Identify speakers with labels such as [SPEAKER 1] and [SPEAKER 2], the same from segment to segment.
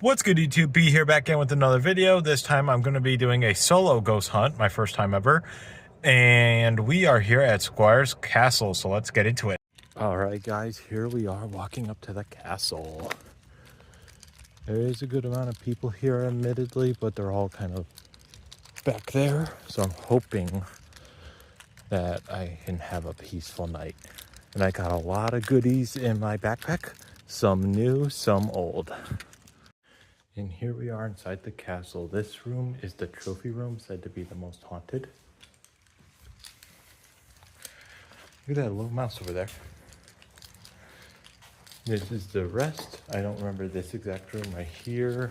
[SPEAKER 1] What's good, YouTube? B here, back in with another video. This time I'm going to be doing a solo ghost hunt, my first time ever. And we are here at Squire'e Castle, so let's get into it. Alright guys, here we are walking up to the castle. There is a good amount of people here admittedly, but they're all kind of back there. So I'm hoping that I can have a peaceful night. And I got a lot of goodies in my backpack. Some new, some old. And here we are inside the castle. This room is the trophy room, said to be the most haunted. Look at that little mouse over there. This is the rest. I don't remember this exact room right here.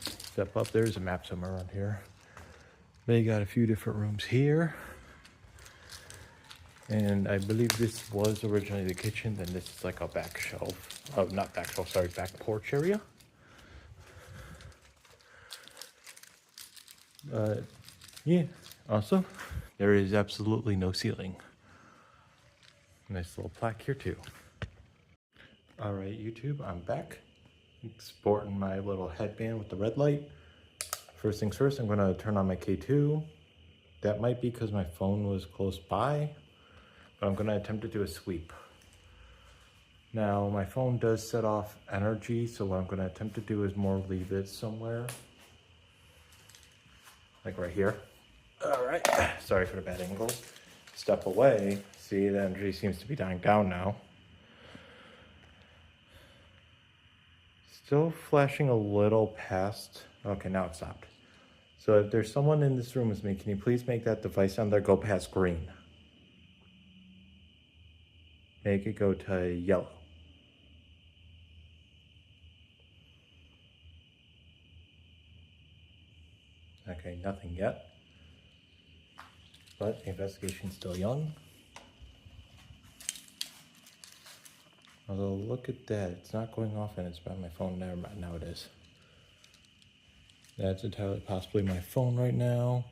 [SPEAKER 1] Step up, there's a map somewhere around here. They got a few different rooms here. And I believe this was originally the kitchen, then this is like a back shelf. Oh, not back shelf, sorry, back porch area. Yeah, also, there is absolutely no ceiling. Nice little plaque here too. Alright YouTube, I'm back. Sporting my little headband with the red light. First things first, I'm going to turn on my K2. That might be because my phone was close by, but I'm going to attempt to do a sweep. Now, my phone does set off energy, so what I'm going to attempt to do is more leave it somewhere. Like right here. Alright, sorry for the bad angle. Step away. See, the energy seems to be dying down now. Still flashing a little past. Okay, now it stopped. So if there's someone in this room with me, can you please make that device on there go past green? Make it go to yellow. Okay, nothing yet. But the investigation's still young. Although, look at that. It's not going off and it's by my phone. Never mind. Now it is. That's entirely possibly my phone right now.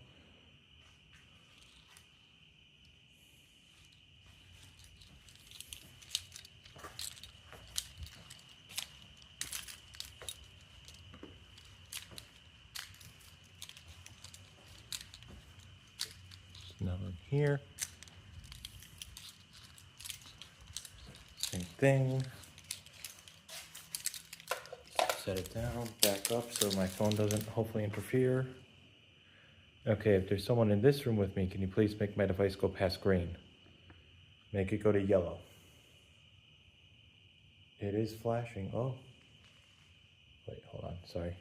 [SPEAKER 1] Another one here. Same thing. Set it down, back up so my phone doesn't hopefully interfere. Okay, if there's someone in this room with me, can you please make my device go past green? Make it go to yellow. It is flashing. Oh. Wait, hold on, sorry.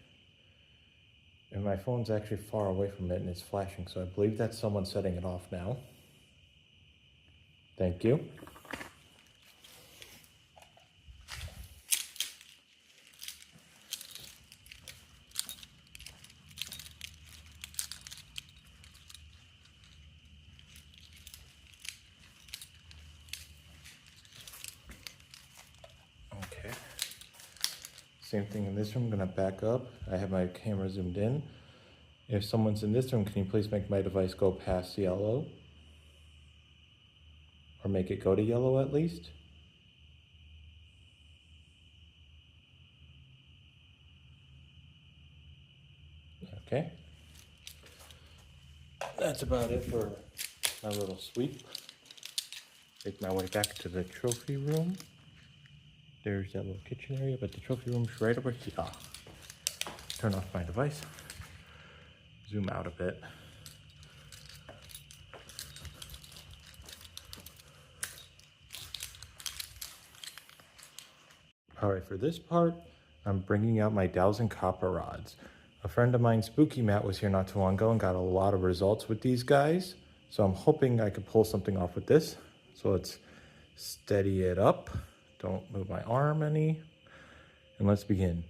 [SPEAKER 1] And my phone's actually far away from it and it's flashing, so I believe that's someone setting it off now. Thank you. Okay. Same thing in this room, I'm gonna back up. I have my camera zoomed in. If someone's in this room, can you please make my device go past yellow? Or make it go to yellow at least? Okay. That's about it for my little sweep. Make my way back to the trophy room. There's that little kitchen area, but the trophy room's right over here. Turn off my device. Zoom out a bit. Alright, for this part, I'm bringing out my dowsing copper rods. A friend of mine, Spooky Matt, was here not too long ago and got a lot of results with these guys. So I'm hoping I could pull something off with this. So let's steady it up. Don't move my arm any. And let's begin.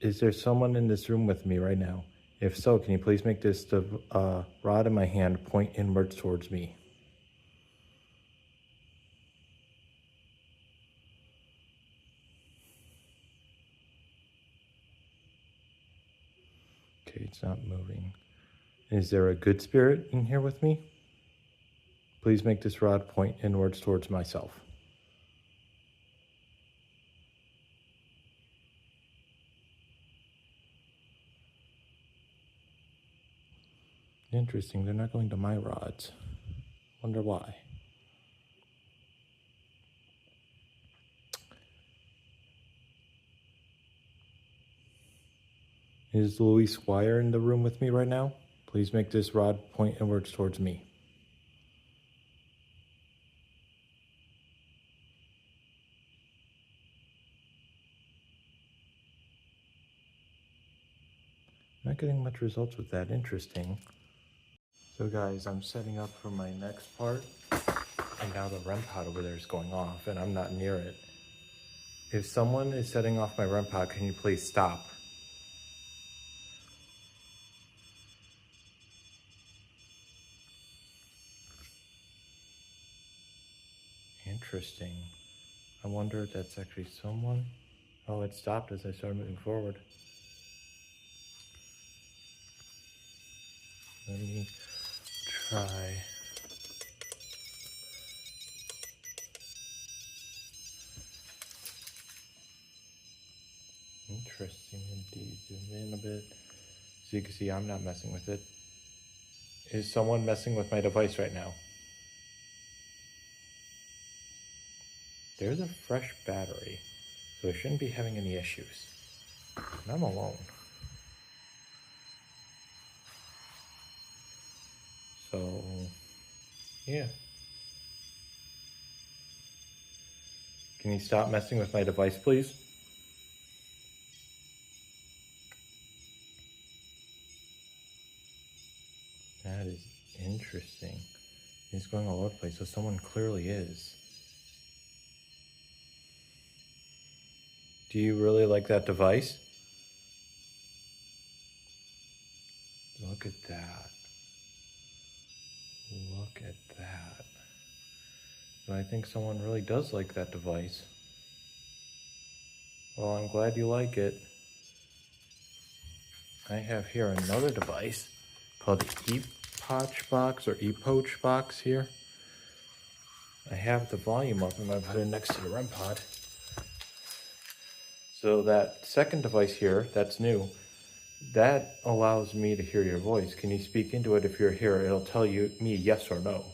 [SPEAKER 1] Is there someone in this room with me right now? If so, can you please make this rod in my hand point inwards towards me? Okay, it's not moving. Is there a good spirit in here with me? Please make this rod point inwards towards myself. Interesting, they're not going to my rods. Wonder why. Is Louis Squire in the room with me right now? Please make this rod point inwards towards me. Not getting much results with that. Interesting. So guys, I'm setting up for my next part, and now the REM pod over there is going off, and I'm not near it. If someone is setting off my REM pod, can you please stop? Interesting. I wonder if that's actually someone. Oh, it stopped as I started moving forward. Let me try. Interesting indeed. Zoom in a bit. So you can see I'm not messing with it. Is someone messing with my device right now? There's a fresh battery, so I shouldn't be having any issues. And I'm alone. So, yeah. Can you stop messing with my device, please? That is interesting. He's going all over the place, so someone clearly is. Do you really like that device? Look at that. Look at that. But I think someone really does like that device. Well, I'm glad you like it. I have here another device called the ePoch box or ePoch box here. I have the volume up. I'm going to put it next to the REM pod. So that second device here, that's new, that allows me to hear your voice. Can you speak into it if you're here? It'll tell me yes or no.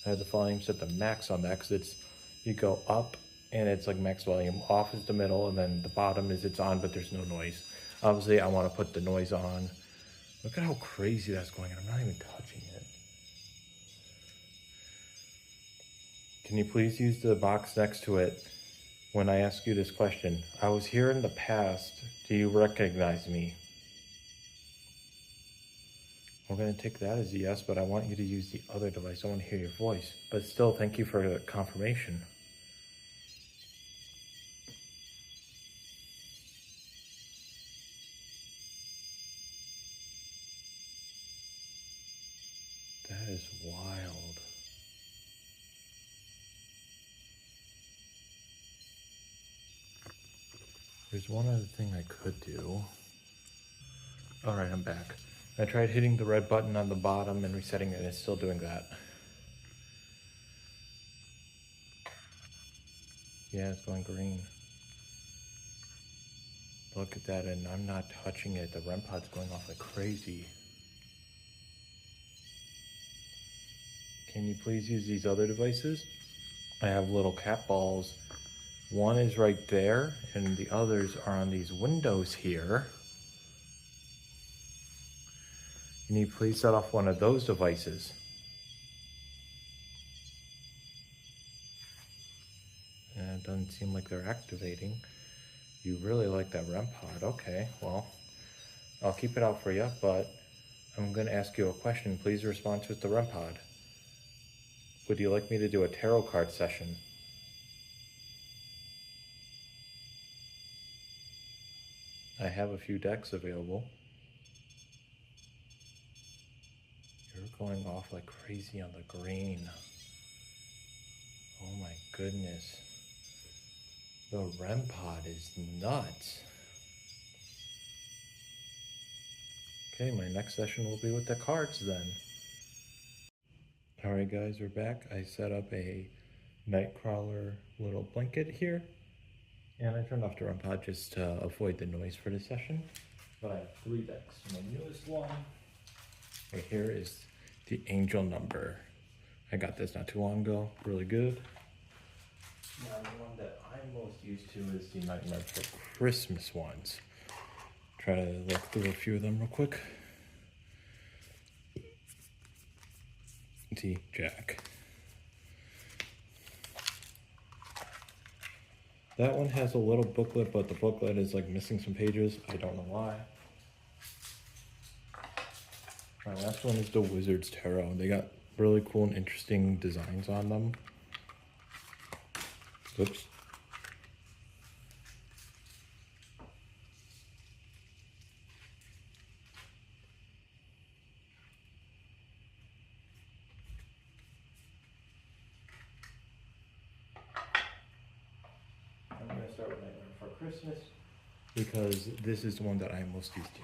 [SPEAKER 1] I have the volume set to max on that because you go up and it's like max volume. Off is the middle, and then the bottom is it's on, but there's no noise. Obviously, I want to put the noise on. Look at how crazy that's going, and I'm not even touching it. Can you please use the box next to it when I ask you this question? I was here in the past. Do you recognize me? I'm going to take that as a yes, but I want you to use the other device. I want to hear your voice. But still, thank you for the confirmation. That is wild. There's one other thing I could do. All right, I'm back. I tried hitting the red button on the bottom and resetting it, and it's still doing that. Yeah, it's going green. Look at that, and I'm not touching it. The REM pod's going off like crazy. Can you please use these other devices? I have little cat balls. One is right there, and the others are on these windows here. Can you please set off one of those devices? And it doesn't seem like they're activating. You really like that REM pod. Okay, well, I'll keep it out for you, but I'm going to ask you a question. Please respond to the REM pod. Would you like me to do a tarot card session? I have a few decks available. You're going off like crazy on the green. Oh my goodness. The REM pod is nuts. Okay, my next session will be with the cards then. Alright guys, we're back. I set up a Nightcrawler little blanket here. And I turned off the REM pod just to avoid the noise for the session. but I have 3 decks. My newest one right here is the Angel Number. I got this not too long ago, really good. Now the one that I'm most used to is the Nightmare Before Christmas ones. Try to look through a few of them real quick. The Jack. That one has a little booklet, but the booklet is like missing some pages. I don't know why. My last one is the Wizard's Tarot. They got really cool and interesting designs on them. Oops. I'm going to start with Nightmare Before Christmas because this is the one that I'm most used to.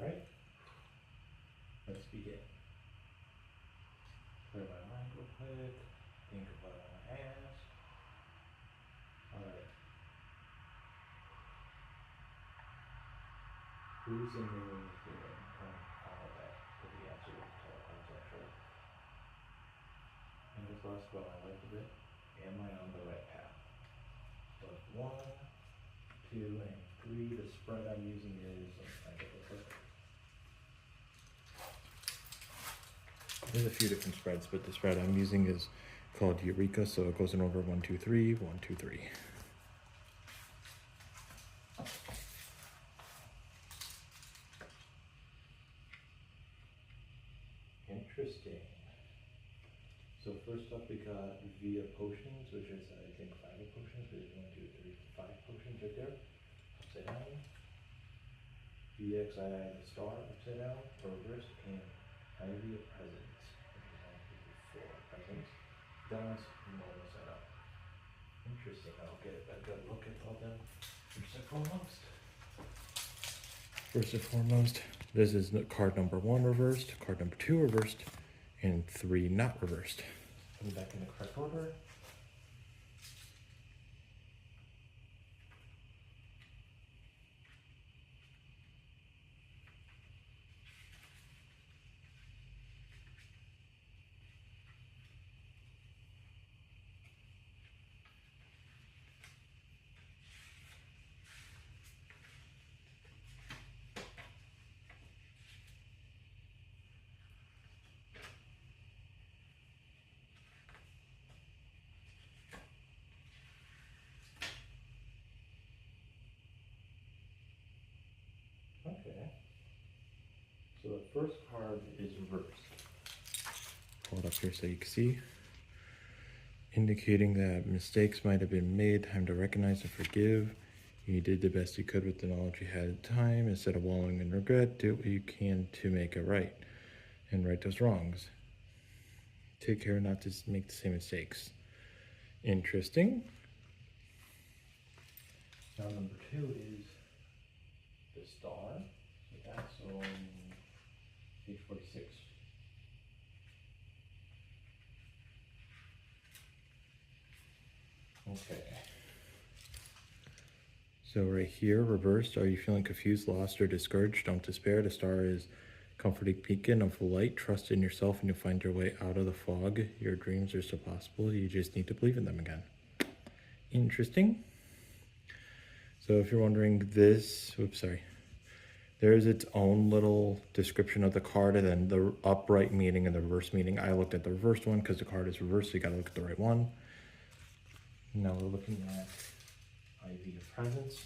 [SPEAKER 1] Alright, let's begin. Clear my mind real quick, think of what I want to ask. Alright. Who's in the room here? All of that could be answered with telecards actually. And this last one I liked a bit. Am I on the right path? So 1, 2, and 3. The spread I'm using is, let's find it real quick. There's a few different spreads, but the spread I'm using is called Eureka, so it goes in order 1, 2, 3, 1, 2, 3. Interesting. So first up we got Via Potions, which is I think 5 of potions. There's 1, 2, 3, 5 potions right there. Upside down. VX I have a star upside down or reversed, and Ivy of Presence, which is 1, 2, 4 presents. That one's normal setup. Interesting. I'll get a good look at all them. First and foremost, this is card number 1 reversed, card number 2 reversed, and 3 not reversed. Put them back in the correct order. Okay. So the first card is reversed. Hold up here so you can see. Indicating that mistakes might have been made, time to recognize and forgive. You did the best you could with the knowledge you had at the time. Instead of wallowing in regret, do what you can to make it right and right those wrongs. Take care not to make the same mistakes. Interesting. Now number 2 is the star. So that's on Page 46. Okay. So right here, reversed, are you feeling confused, lost, or discouraged? Don't despair. The star is comforting beacon of light. Trust in yourself and you'll find your way out of the fog. Your dreams are still possible. You just need to believe in them again. Interesting. So if you're wondering this, oops, sorry. There is its own little description of the card, and then the upright meaning and the reverse meaning. I looked at the reversed one because the card is reversed, so you gotta look at the right one. Now we're looking at Ivy of Presence.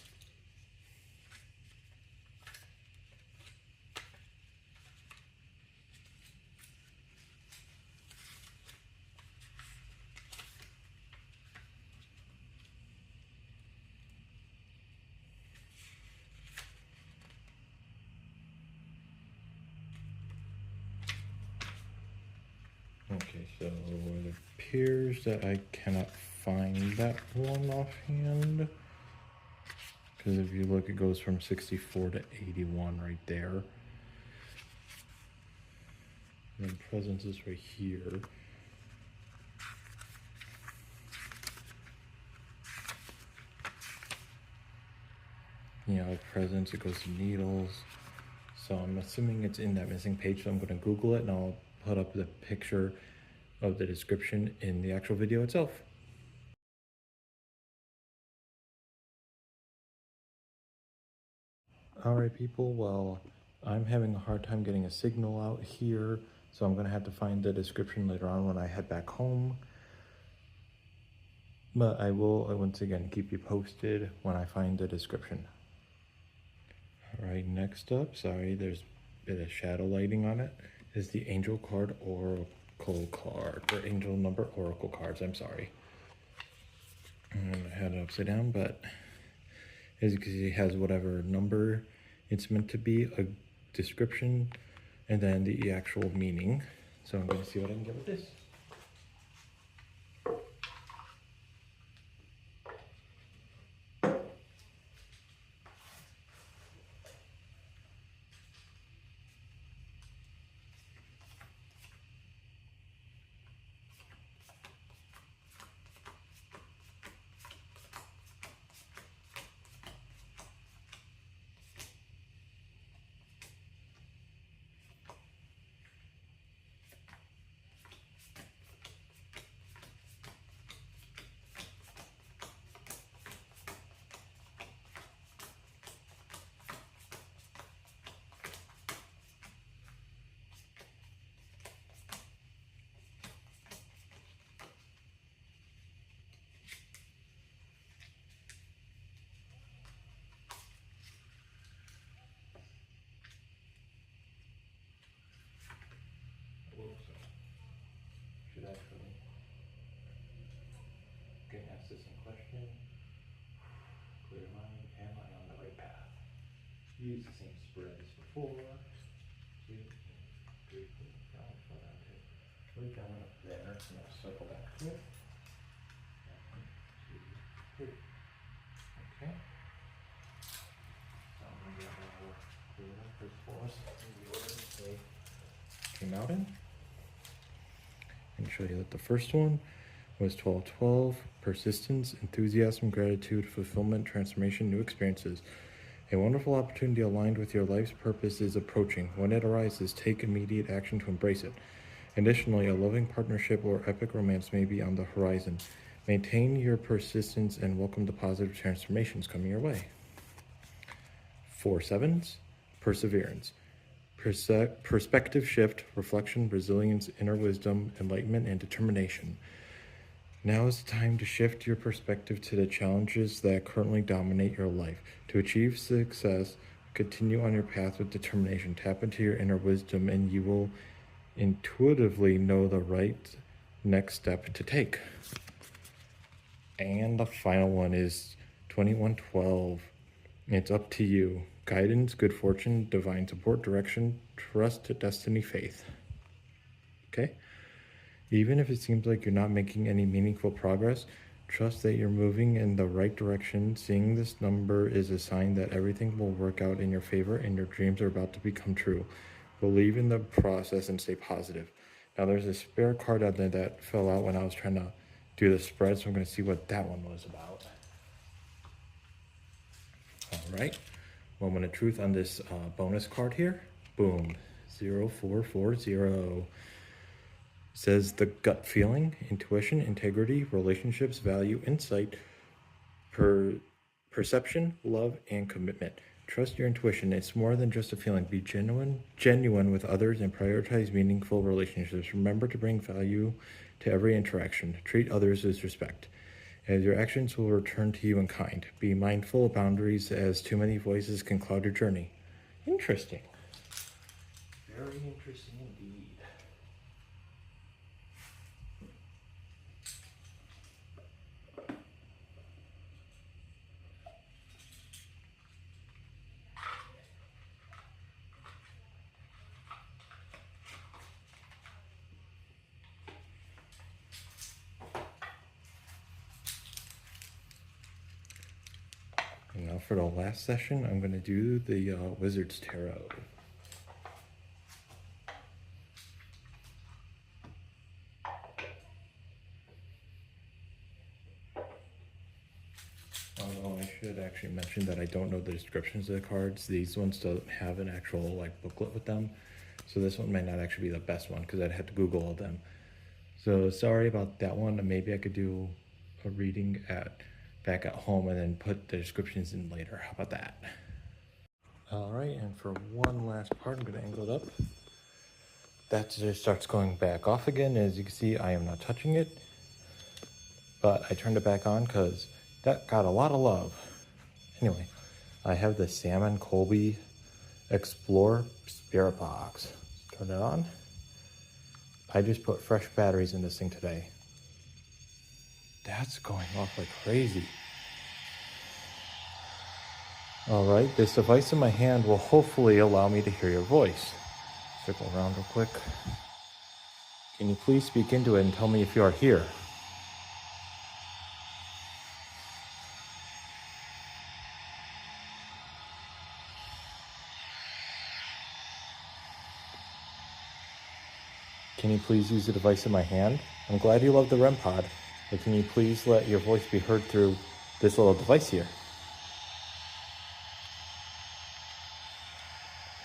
[SPEAKER 1] Okay, so it appears that I cannot find that one offhand. Because if you look, it goes from 64 to 81 right there. And then presence is right here. You know, presence, it goes to needles. So I'm assuming it's in that missing page, so I'm going to Google it and I'll put up the picture of the description in the actual video itself. Alright people, well, I'm having a hard time getting a signal out here, so I'm going to have to find the description later on when I head back home. But I will, once again, keep you posted when I find the description. Alright, next up, sorry, there's a bit of shadow lighting on it, is the Angel card Oracle card, or Angel number Oracle cards, I'm sorry. I had it upside down, but as you can see, it has whatever number it's meant to be, a description, and then the actual meaning. So I'm going to see what I can get with this. Should actually get asked this in question. Clear mind, am I on the right path? Use the same spread as before. 2, 3, 4, 5, fall down to right down up there, and I'll circle back to it. 1, 2, 3. Okay. So I'm going to get a little clear up for force in the order they came out in. And show you that the first one was 12-12, persistence, enthusiasm, gratitude, fulfillment, transformation, new experiences. A wonderful opportunity aligned with your life's purpose is approaching. When it arises, take immediate action to embrace it. Additionally, a loving partnership or epic romance may be on the horizon. Maintain your persistence and welcome the positive transformations coming your way. 4 sevens, perseverance. Perspective shift, reflection, resilience, inner wisdom, enlightenment, and determination. Now is the time to shift your perspective to the challenges that currently dominate your life. To achieve success, continue on your path with determination. Tap into your inner wisdom and you will intuitively know the right next step to take. And the final one is 21-12. It's up to you. Guidance, good fortune, divine support, direction, trust, destiny, faith. Okay? Even if it seems like you're not making any meaningful progress, trust that you're moving in the right direction. Seeing this number is a sign that everything will work out in your favor and your dreams are about to become true. Believe in the process and stay positive. Now there's a spare card out there that fell out when I was trying to do the spread, so I'm going to see what that one was about. All right, moment of truth on this bonus card here. Boom, 0440. Says the gut feeling, intuition, integrity, relationships, value, insight, perception, love, and commitment. Trust your intuition. It's more than just a feeling. Be genuine with others, and prioritize meaningful relationships. Remember to bring value to every interaction. Treat others with respect, as your actions will return to you in kind. Be mindful of boundaries, as too many voices can cloud your journey. Interesting. Very interesting indeed. And now for the last session, I'm going to do the Wizard's Tarot. Although I should actually mention that I don't know the descriptions of the cards. These ones don't have an actual like booklet with them. So this one might not actually be the best one because I'd have to Google all them. So sorry about that one. Maybe I could do a reading back at home and then put the descriptions in later. How about that? All right, and for one last part, I'm going to angle it up. That just starts going back off again. As you can see, I am not touching it, but I turned it back on because that got a lot of love. Anyway, I have the Salmon Colby Explore Spirit Box. Turn it on. I just put fresh batteries in this thing today. That's going off like crazy. All right, this device in my hand will hopefully allow me to hear your voice. Circle around real quick. Can you please speak into it and tell me if you are here? Can you please use the device in my hand? I'm glad you love the REM pod, but can you please let your voice be heard through this little device here?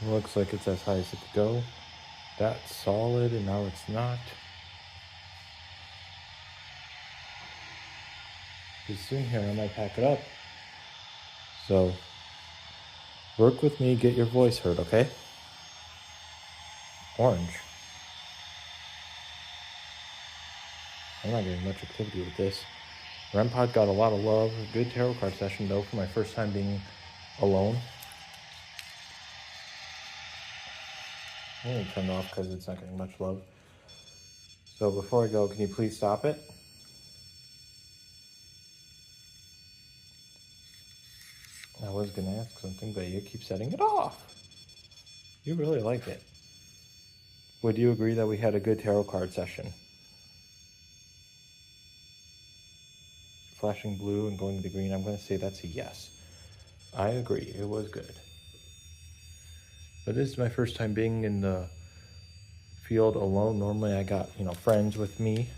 [SPEAKER 1] Looks like it's as high as it could go. That's solid, and now it's not. Pretty soon here, I might pack it up. So, work with me, get your voice heard, okay? Orange. I'm not getting much activity with this. REM pod got a lot of love. A good tarot card session, though, for my first time being alone. I'm going to turn it off because it's not getting much love. So before I go, can you please stop it? I was going to ask something, but you keep setting it off. You really like it. Would you agree that we had a good tarot card session? Flashing blue and going to green, I'm going to say that's a yes. I agree, it was good. But this is my first time being in the field alone. Normally I got, friends with me.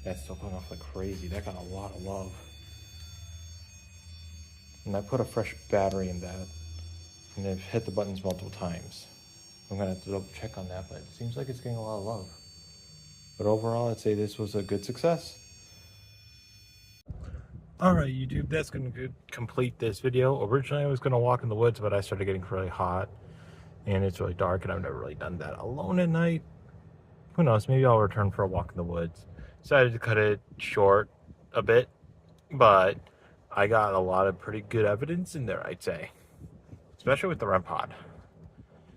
[SPEAKER 1] That's still going off like crazy. That got a lot of love. And I put a fresh battery in that. And I've hit the buttons multiple times. I'm going to have to double check on that, but it seems like it's getting a lot of love. But overall, I'd say this was a good success. Alright YouTube, that's going to complete this video. Originally I was going to walk in the woods, but I started getting really hot. And it's really dark, and I've never really done that alone at night. Who knows, maybe I'll return for a walk in the woods. Decided to cut it short a bit, but I got a lot of pretty good evidence in there, I'd say. Especially with the REM pod.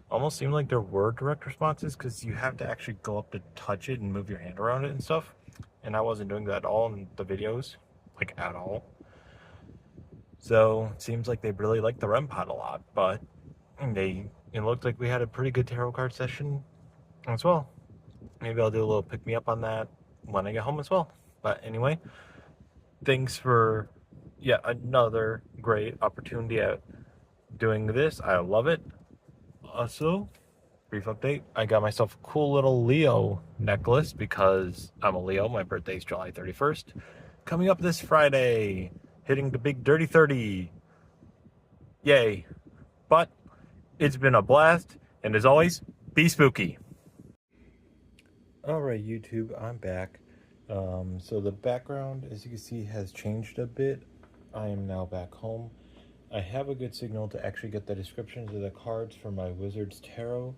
[SPEAKER 1] Almost seemed like there were direct responses, because you have to actually go up to touch it and move your hand around it and stuff. And I wasn't doing that at all in the videos. Like, at all. So, it seems like they really like the REM pod a lot, but it looked like we had a pretty good tarot card session as well. Maybe I'll do a little pick-me-up on that when I get home as well. But anyway, thanks for yet another great opportunity at doing this. I love it. Also, Brief update. I got myself a cool little Leo necklace because I'm a Leo. My birthday's July 31st. Coming up this Friday, hitting the big dirty 30. Yay. But it's been a blast, and as always, be spooky. Alright, YouTube, I'm back. So the background, as you can see, has changed a bit. I am now back home. I have a good signal to actually get the descriptions of the cards for my Wizard's Tarot,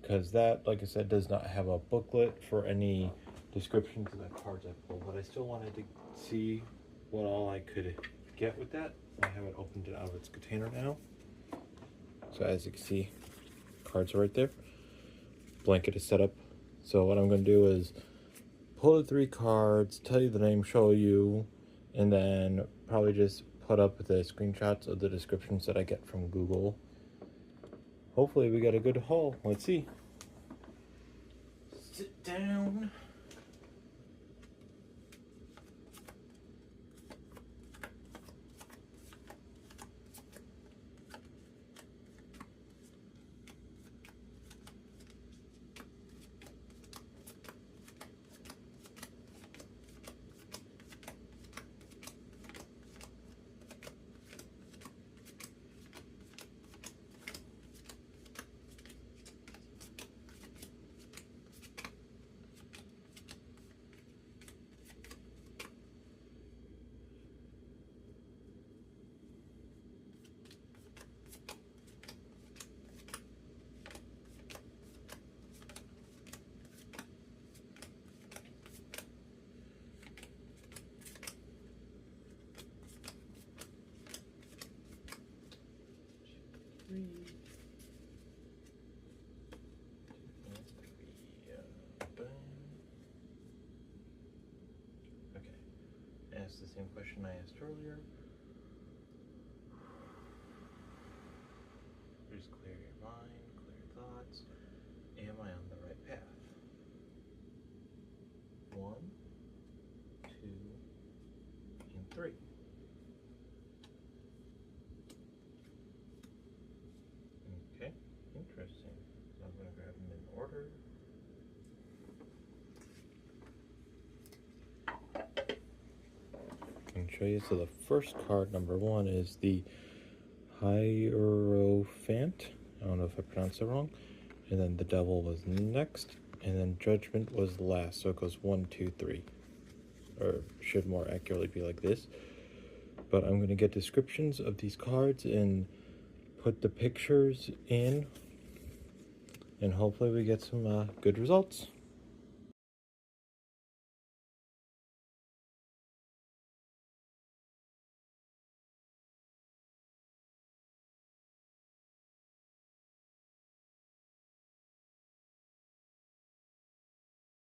[SPEAKER 1] because that, like I said, does not have a booklet for any descriptions of the cards I pulled, but I still wanted to see what all I could get with that. I haven't opened it out of its container now. So as you can see, cards are right there. Blanket is set up. So what I'm going to do is pull the 3 cards, tell you the name, show you, and then probably just put up the screenshots of the descriptions that I get from Google. Hopefully we got a good haul. Let's see. Sit down. Okay, ask the same question I asked earlier. Just clear your mind, clear your thoughts. Am I on the right path? 1, 2, and 3. Okay, interesting. So I'm going to grab them in order. I can show you. So the first card, number 1, is the Hierophant. I don't know if I pronounced it wrong. And then the Devil was next. And then Judgment was last. So it goes 1, 2, 3. Or should more accurately be like this. But I'm going to get descriptions of these cards and put the pictures in. And hopefully we get some good results.